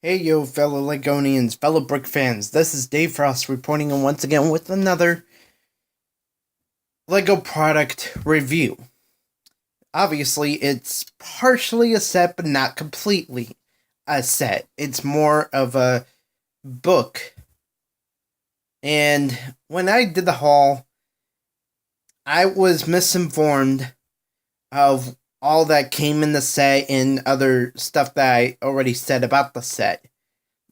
Hey yo, fellow Legonians, fellow Brick fans, this is Dave Frost reporting and once again with another LEGO product review. Obviously, it's partially a set, but not completely a set. It's more of a book. And when I did the haul, I was misinformed of all that came in the set and other stuff that I already said about the set.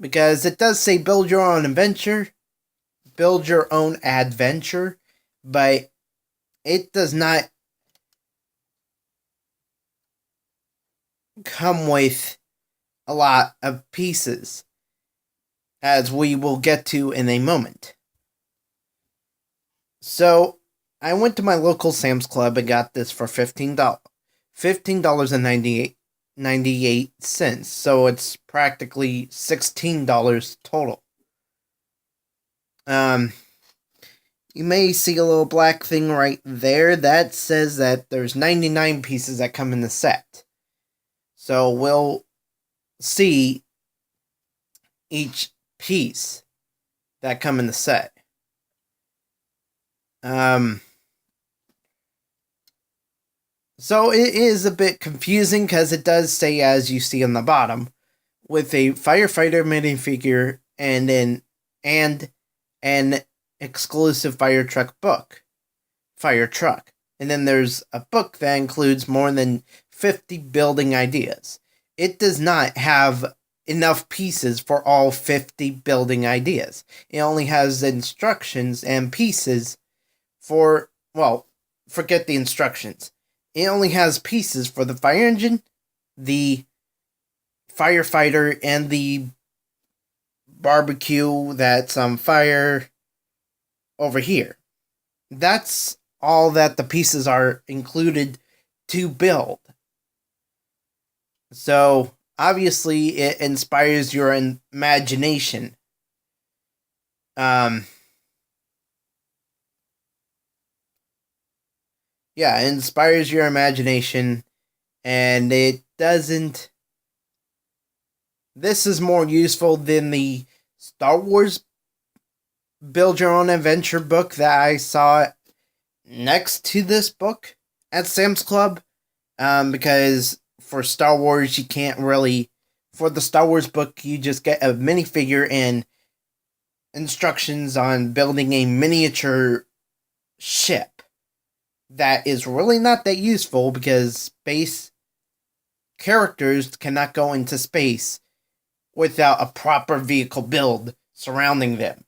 Because it does say build your own adventure, but it does not come with a lot of pieces, as we will get to in a moment. So, I went to my local Sam's Club and got this for $15. $15.98. So it's practically $16 total. You may see a little black thing right there that says that there's 99 pieces that come in the set. So we'll see each piece that come in the set. So it is a bit confusing because it does say, as you see on the bottom, with a firefighter minifigure and an exclusive fire truck book. Fire truck. And then there's a book that includes more than 50 building ideas. It does not have enough pieces for all 50 building ideas. It only has instructions and pieces for, well, forget the instructions. It only has pieces for the fire engine, the firefighter, and the barbecue that's on fire over here. That's all that the pieces are included to build. So, obviously, it inspires your imagination. Yeah, it inspires your imagination, and it doesn't... This is more useful than the Star Wars Build Your Own Adventure book that I saw next to this book at Sam's Club, because for Star Wars, you can't really... For the Star Wars book, you just get a minifigure and instructions on building a miniature ship. That is really not that useful because space characters cannot go into space without a proper vehicle build surrounding them.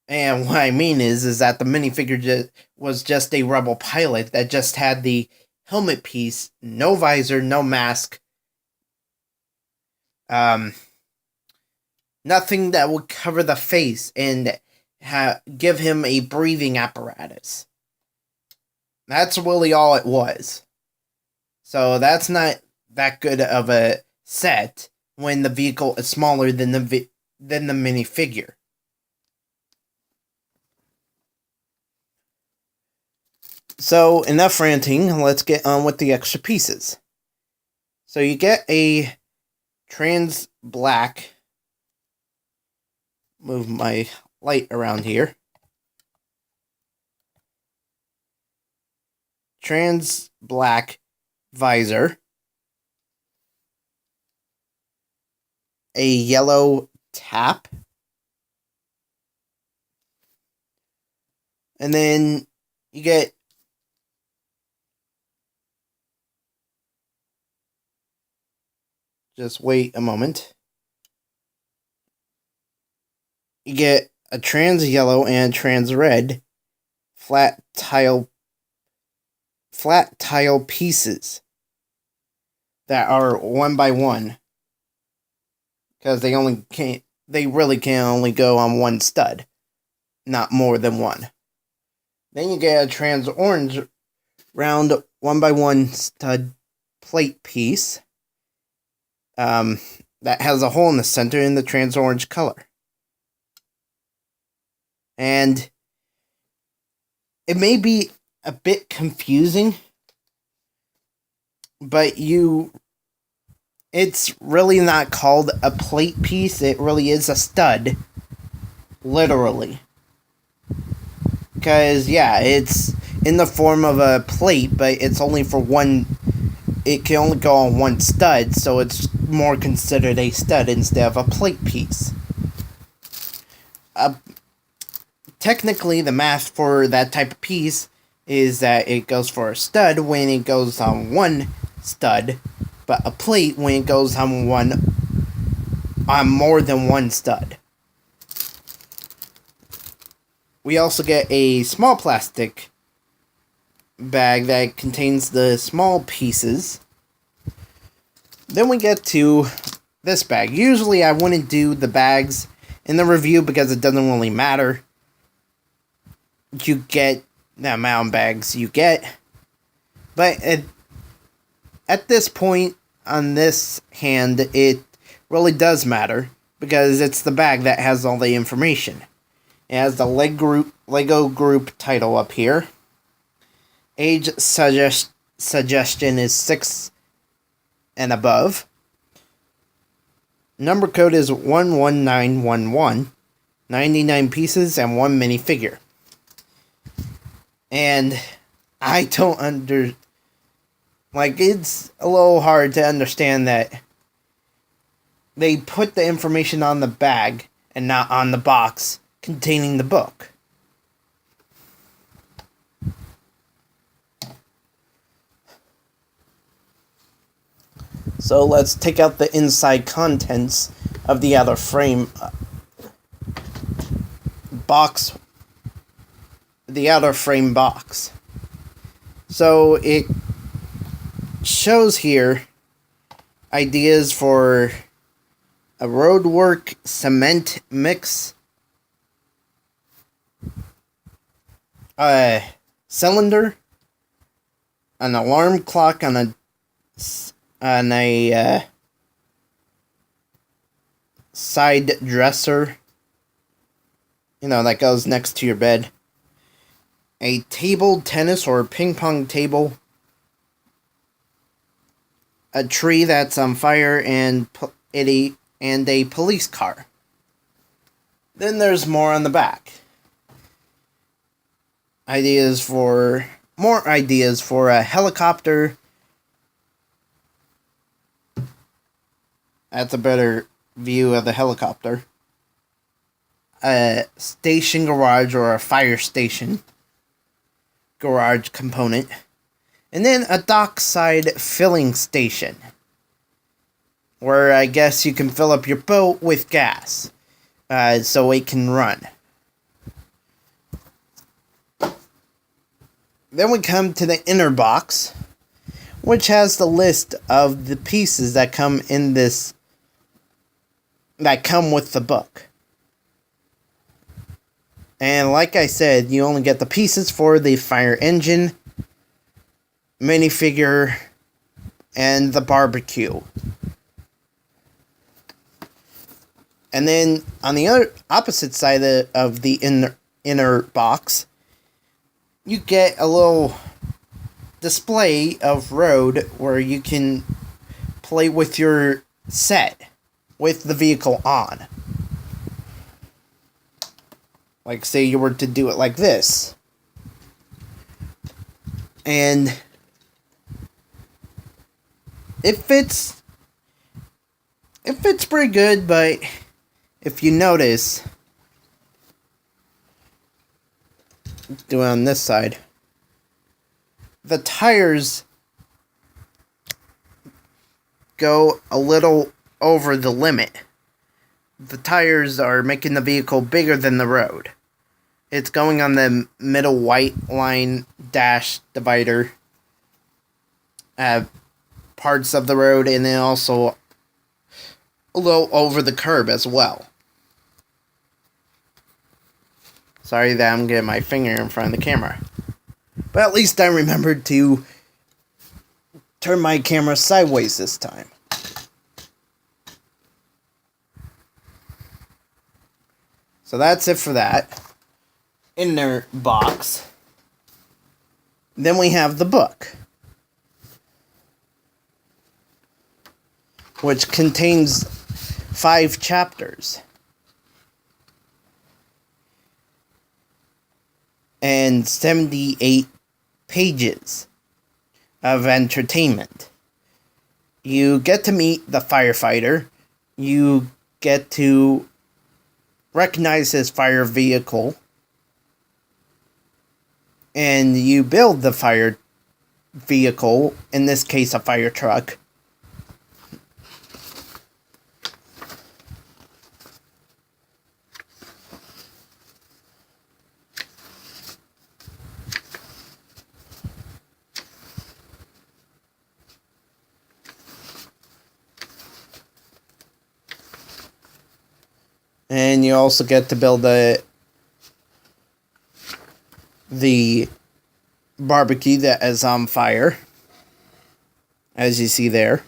And what I mean is that the minifigure was just a rebel pilot that just had the helmet piece, no visor, no mask, nothing that would cover the face and give him a breathing apparatus. That's really all it was. So that's not that good of a set when the vehicle is smaller than the minifigure. So enough ranting, let's get on with the extra pieces. So you get a trans black, move my light around here, trans black visor, a yellow tap, and then you get just wait a moment. You get a trans yellow and trans red flat tile pieces that are 1 by 1, because they really can only go on one stud, not more than one. Then you get a trans orange round 1 by 1 stud plate piece that has a hole in the center in the trans orange color. And it may be a bit confusing, but you it's really not called a plate piece. It really is a stud. Literally. Because, yeah, it's in the form of a plate, but it's only for one. It can only go on one stud, so it's more considered a stud instead of a plate piece. Technically, the math for that type of piece is that it goes for a stud when it goes on one stud, but a plate when it goes on more than one stud. We also get a small plastic bag that contains the small pieces. Then we get to this bag. Usually I wouldn't do the bags in the review because it doesn't really matter. You get the amount of bags you get. But at this point on this hand, it really does matter because it's the bag that has all the information. It has the Lego group title up here. Age suggestion is 6 and above. Number code is 11911. 99 pieces and 1 minifigure. And I don't it's a little hard to understand that they put the information on the bag and not on the box containing the book. So let's take out the inside contents of the outer frame box. The outer frame box. So it shows here ideas for a roadwork cement mix, a cylinder, an alarm clock on a side dresser, that goes next to your bed, a table tennis or ping pong table, a tree that's on fire, and a police car. Then there's more on the back. More ideas for a helicopter. That's a better view of the helicopter. A station garage or a fire station garage component. And then a dockside filling station, where I guess you can fill up your boat with gas so it can run. Then we come to the inner box, which has the list of the pieces that come with the book. And like I said, you only get the pieces for the fire engine, minifigure, and the barbecue. And then on the opposite side of the inner box, you get a little display of road where you can play with your set with the vehicle on. Like, say you were to do it like this. And it fits pretty good, but if you notice, do it on this side, the tires go a little over the limit. The tires are making the vehicle bigger than the road. It's going on the middle white line dash divider parts of the road, and then also a little over the curb as well. Sorry that I'm getting my finger in front of the camera. But at least I remembered to turn my camera sideways this time. So that's it for that inner box. Then we have the book. which contains 5 chapters and 78 pages of entertainment. You get to meet the firefighter. You get to recognize his fire vehicle. And you build the fire vehicle, in this case a fire truck. And you also get to build the barbecue that is on fire, as you see there.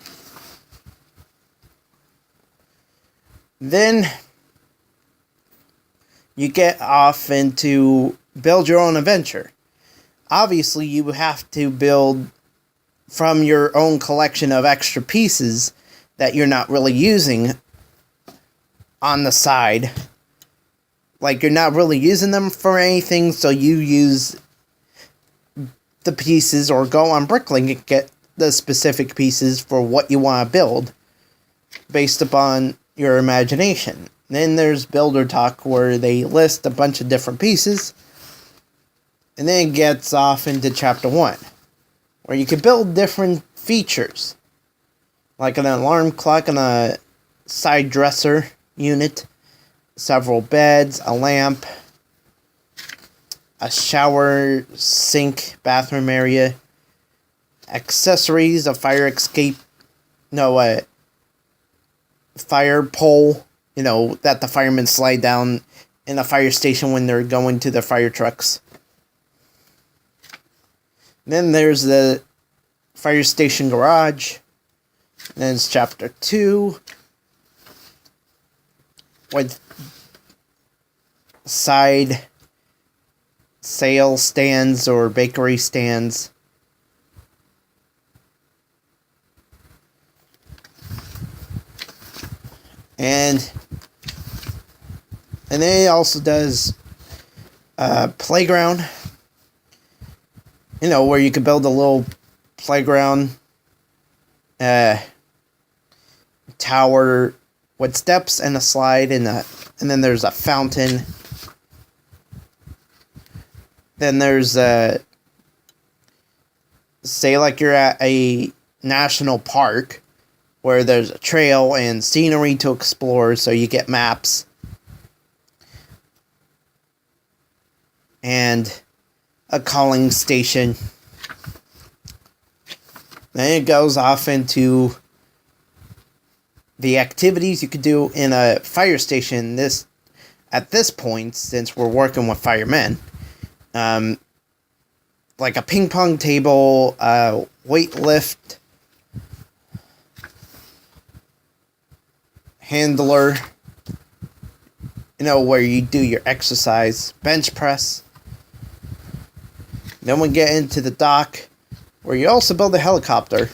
Then you get off into build your own adventure. Obviously, you have to build from your own collection of extra pieces that you're not really using on the side. Like, you're not really using them for anything, so you use the pieces or go on Bricklink and get the specific pieces for what you want to build based upon your imagination. Then there's Builder Talk, where they list a bunch of different pieces, and then it gets off into Chapter 1, where you can build different features, like an alarm clock and a side dresser unit, several beds, a lamp, a shower, sink, bathroom area, accessories, a fire escape, a fire pole, that the firemen slide down in a fire station when they're going to the fire trucks. Then there's the fire station garage. Then it's Chapter 2, with side sale stands or bakery stands. And then it also does playground, where you could build a little playground tower with steps and a slide, and then there's a fountain. Then there's say like you're at a national park where there's a trail and scenery to explore, so you get maps. And a calling station. Then it goes off into the activities you could do in a fire station. At this point, since we're working with firemen, like a ping pong table, weight lift, handler, where you do your exercise, bench press. Then we get into the dock, where you also build a helicopter,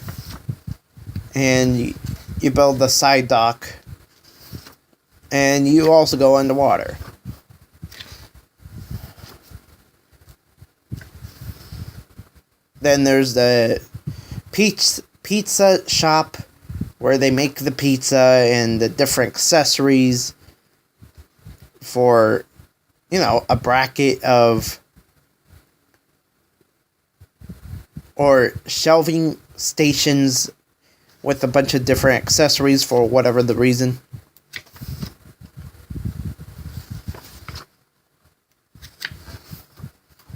and you build the side dock, and you also go underwater. Then there's the pizza shop, where they make the pizza and the different accessories for, a bracket of, or shelving stations with a bunch of different accessories for whatever the reason.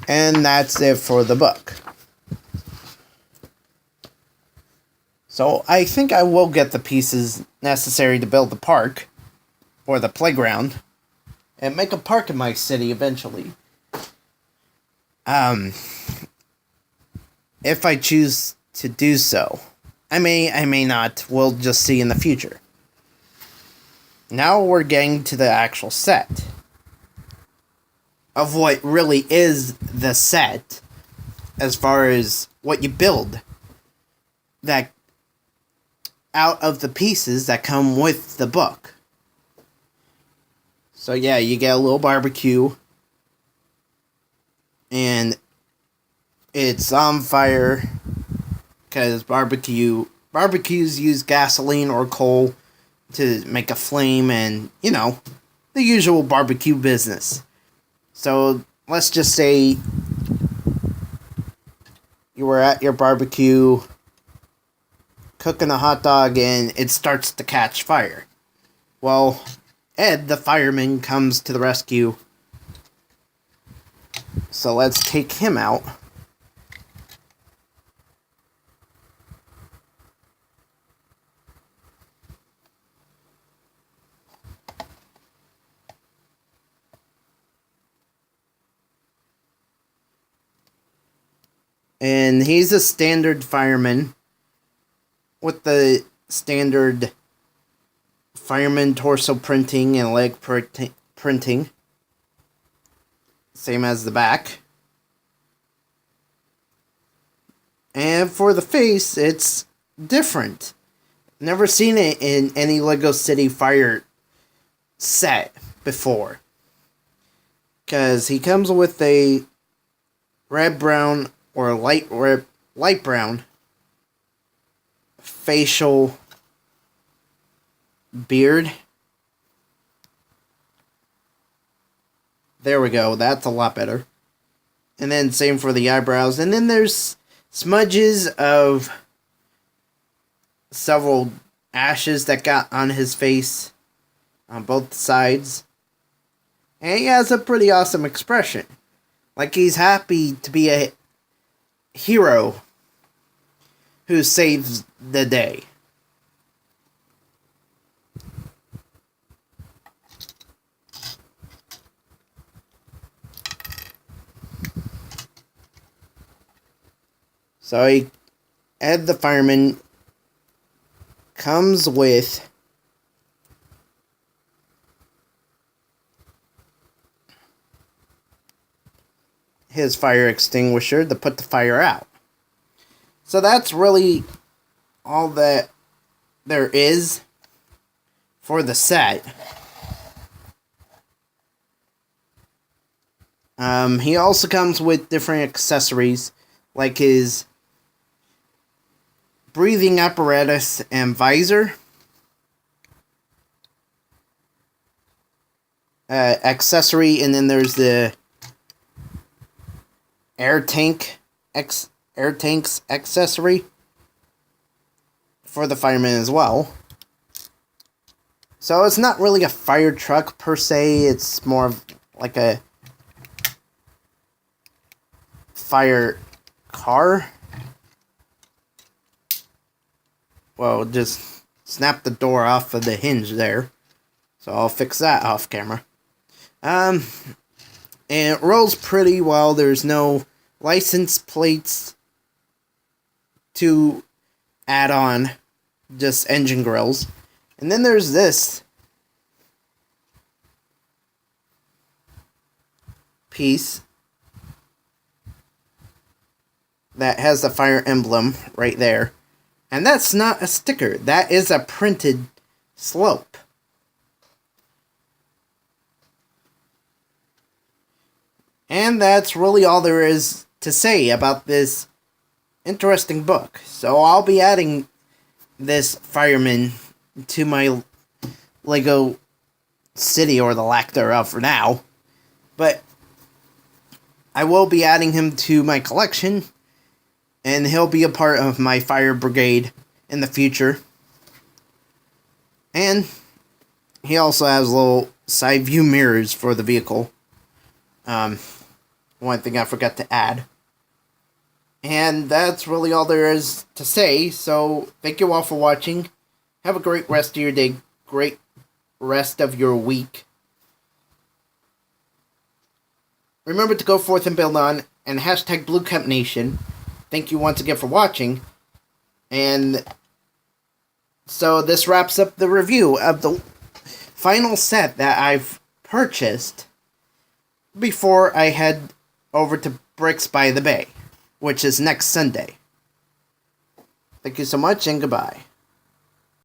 And that's it for the book. So I think I will get the pieces necessary to build the park, or the playground, and make a park in my city eventually. If I choose to do so. I may not. We'll just see in the future. Now we're getting to the actual set of what really is the set, as far as what you build that out of the pieces that come with the book. So yeah, you get a little barbecue, and it's on fire because barbecues use gasoline or coal to make a flame, and the usual barbecue business. So let's just say you were at your barbecue cooking a hot dog and it starts to catch fire. Well, Ed, the fireman, comes to the rescue. So let's take him out. And he's a standard fireman with the standard fireman torso printing and leg printing. Same as the back. And for the face, it's different. Never seen it in any Lego City Fire set before. Because he comes with a red-brown or light brown facial beard. There we go, that's a lot better. And then same for the eyebrows. And then there's smudges of several ashes that got on his face on both sides. And he has a pretty awesome expression. Like he's happy to be a hero who saves the day. So Ed the fireman comes with his fire extinguisher to put the fire out. So that's really all that there is for the set. He also comes with different accessories, like his breathing apparatus and visor, accessory, and then there's the air tank's accessory for the fireman as well. So it's not really a fire truck per se, it's more of like a fire car. Well, just snap the door off of the hinge there. So I'll fix that off camera. And it rolls pretty well. There's no license plates to add on, just engine grills. And then there's this piece that has the fire emblem right there. And that's not a sticker. That is a printed slope. And that's really all there is to say about this interesting book. So I'll be adding this fireman to my Lego City, or the lack thereof for now. But I will be adding him to my collection, and he'll be a part of my fire brigade in the future. And he also has little side view mirrors for the vehicle. One thing I forgot to add. And that's really all there is to say. So thank you all for watching. Have a great rest of your day. Great rest of your week. Remember to go forth and build on. And hashtag BlueCampNation. Thank you once again for watching. And so this wraps up the review of the final set that I've purchased before I head over to Bricks by the Bay, which is next Sunday. Thank you so much, and goodbye.